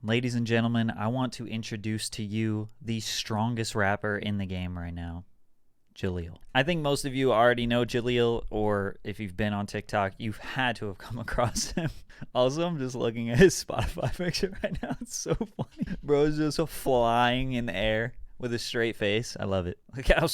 Ladies and gentlemen, I want to introduce to you the strongest rapper in the game right now, Jeleel. I think most of you already know Jeleel, or if you've been on TikTok, you've had to have come across him. Also, I'm just looking at his Spotify picture right now. It's so funny. Bro is just flying in the air with a straight face. I love it. Look how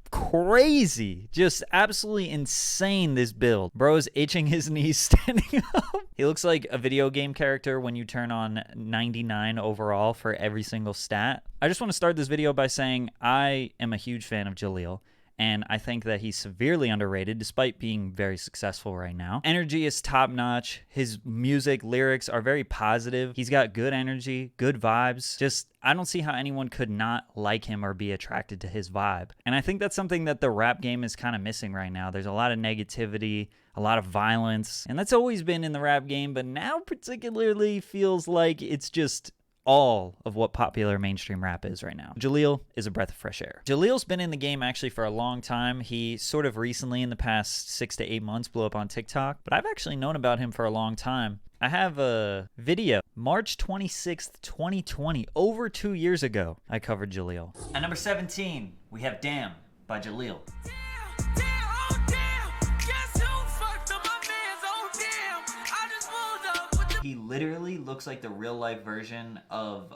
crazy, just absolutely insane this build. Bro is itching his knees standing up. He looks like a video game character when you turn on 99 overall for every single stat. I just want to start this video by saying I am a huge fan of Jeleel, and I think that he's severely underrated despite being very successful right now. Energy is top-notch. His music, lyrics are very positive. He's got good energy, good vibes. Just, I don't see how anyone could not like him or be attracted to his vibe. And I think that's something that the rap game is kind of missing right now. There's a lot of negativity, a lot of violence, and that's always been in the rap game, but now particularly feels like it's just all of what popular mainstream rap is right now. Jeleel is a breath of fresh air. Jaleel's been in the game actually for a long time. He sort of recently in the past 6 to 8 months blew up on TikTok, but I've actually known about him for a long time. I have a video, March 26th, 2020, over 2 years ago, I covered Jeleel. At number 17, we have Damn by Jeleel. He literally looks like the real life version of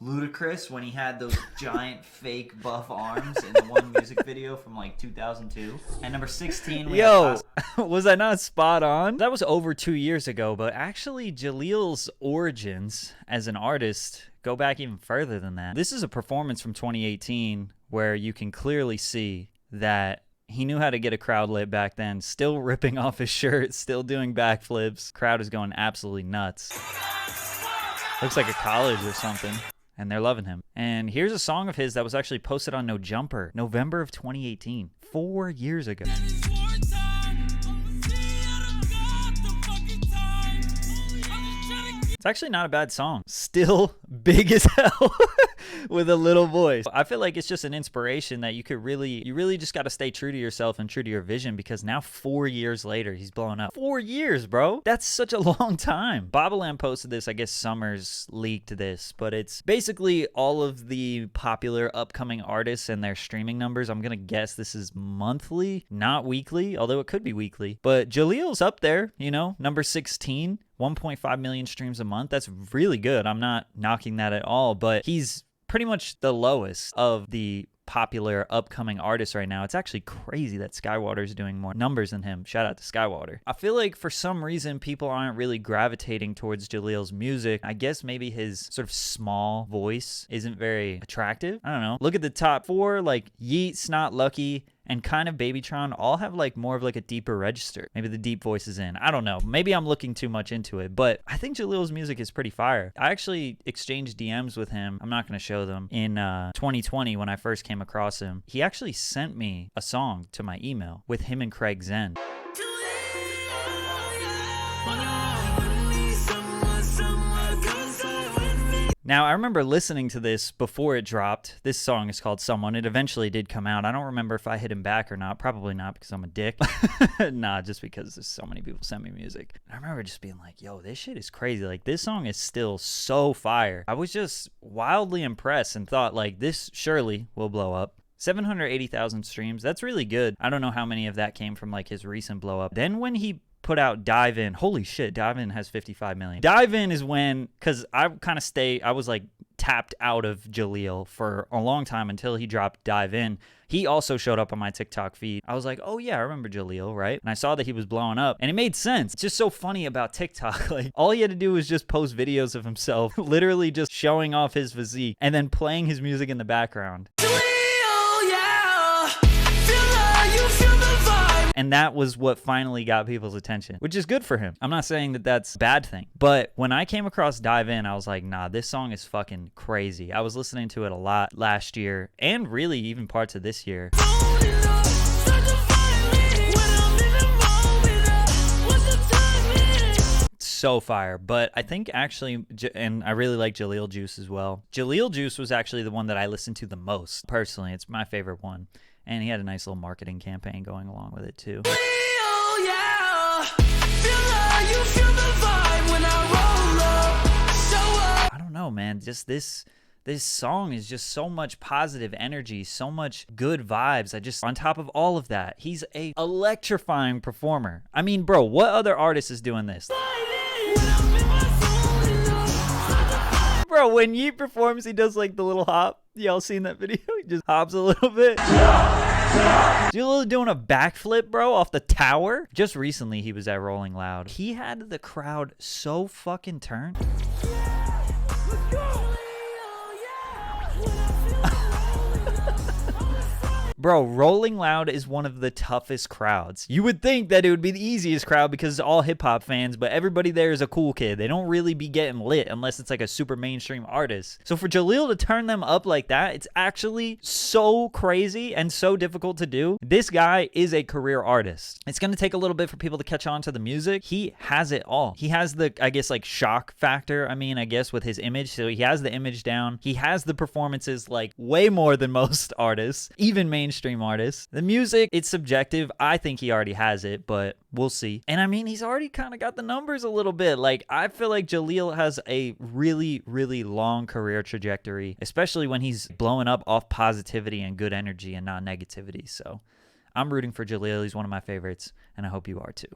Ludacris when he had those giant fake buff arms in the one music video from like 2002. At number 16, we have was I not spot on? That was over 2 years ago, but actually Jaleel's origins as an artist go back even further than that. This is a performance from 2018 where you can clearly see that he knew how to get a crowd lit back then, still ripping off his shirt, still doing backflips. Crowd is going absolutely nuts. Looks like a college or something, and they're loving him. And here's a song of his that was actually posted on No Jumper, November of 2018, 4 years ago. It's actually not a bad song. Still big as hell with a little voice. I feel like it's just an inspiration that you really just got to stay true to yourself and true to your vision, because now 4 years later, he's blowing up. 4 years, bro. That's such a long time. Bobaland posted this. I guess Summers leaked this, but it's basically all of the popular upcoming artists and their streaming numbers. I'm going to guess this is monthly, not weekly, although it could be weekly. But Jaleel's up there, you know, number 16. 1.5 million streams a month. That's really good. I'm not knocking that at all, but he's pretty much the lowest of the popular upcoming artists right now. It's actually crazy that Skywater's doing more numbers than him. Shout out to Skywater. I feel like for some reason people aren't really gravitating towards Jaleel's music. I guess maybe his sort of small voice isn't very attractive. I don't know. Look at the top 4, like Yeet, Snot, Lucky, and kind of Babytron all have like more of like a deeper register. Maybe the deep voice is in. I don't know. Maybe I'm looking too much into it, but I think Jaleel's music is pretty fire. I actually exchanged DMs with him. I'm not going to show them. In 2020 when I first came across him, he actually sent me a song to my email with him and Craig Zen. Now, I remember listening to this before it dropped. This song is called Someone. It eventually did come out. I don't remember if I hit him back or not. Probably not, because I'm a dick. Nah, just because there's so many people send me music. I remember just being like, yo, this shit is crazy. Like, this song is still so fire. I was just wildly impressed and thought, like, this surely will blow up. 780,000 streams. That's really good. I don't know how many of that came from, like, his recent blow up. Then when he put out Dive In. Holy shit, Dive In has 55 million. Dive In is when, because I was like tapped out of Jeleel for a long time until he dropped Dive In. He also showed up on my TikTok feed. I was like, oh yeah, I remember Jeleel, right? And I saw that he was blowing up, and it made sense. It's just so funny about TikTok. Like, all he had to do was just post videos of himself, literally just showing off his physique, and then playing his music in the background. And that was what finally got people's attention, which is good for him. I'm not saying that that's a bad thing, but when I came across Dive In, I was like, nah, this song is fucking crazy. I was listening to it a lot last year and really even parts of this year. So fire. But I think actually, and I really like Jeleel Juice as well. Jeleel Juice was actually the one that I listened to the most. Personally, it's my favorite one. And he had a nice little marketing campaign going along with it too. I don't know, man. Just this song is just so much positive energy, so much good vibes. On top of all of that, he's a electrifying performer. I mean, bro, what other artist is doing this? Bro, when Yeet performs, he does like the little hop. Y'all seen that video? He just hops a little bit. Jeleel doing a backflip, bro, off the tower. Just recently, he was at Rolling Loud. He had the crowd so fucking turned. Bro, Rolling Loud is one of the toughest crowds. You would think that it would be the easiest crowd because it's all hip-hop fans, but everybody there is a cool kid. They don't really be getting lit unless it's like a super mainstream artist. So for Jeleel to turn them up like that, it's actually so crazy and so difficult to do. This guy is a career artist. It's going to take a little bit for people to catch on to the music. He has it all. He has the, I guess, like shock factor, I guess, with his image. So he has the image down. He has the performances like way more than most artists, even mainstream artists. The music, it's subjective. I think he already has it, but we'll see. And I mean, he's already kind of got the numbers a little bit. Like, I feel like Jeleel has a really, really long career trajectory, especially when he's blowing up off positivity and good energy and not negativity. So I'm rooting for Jeleel. He's one of my favorites, and I hope you are too.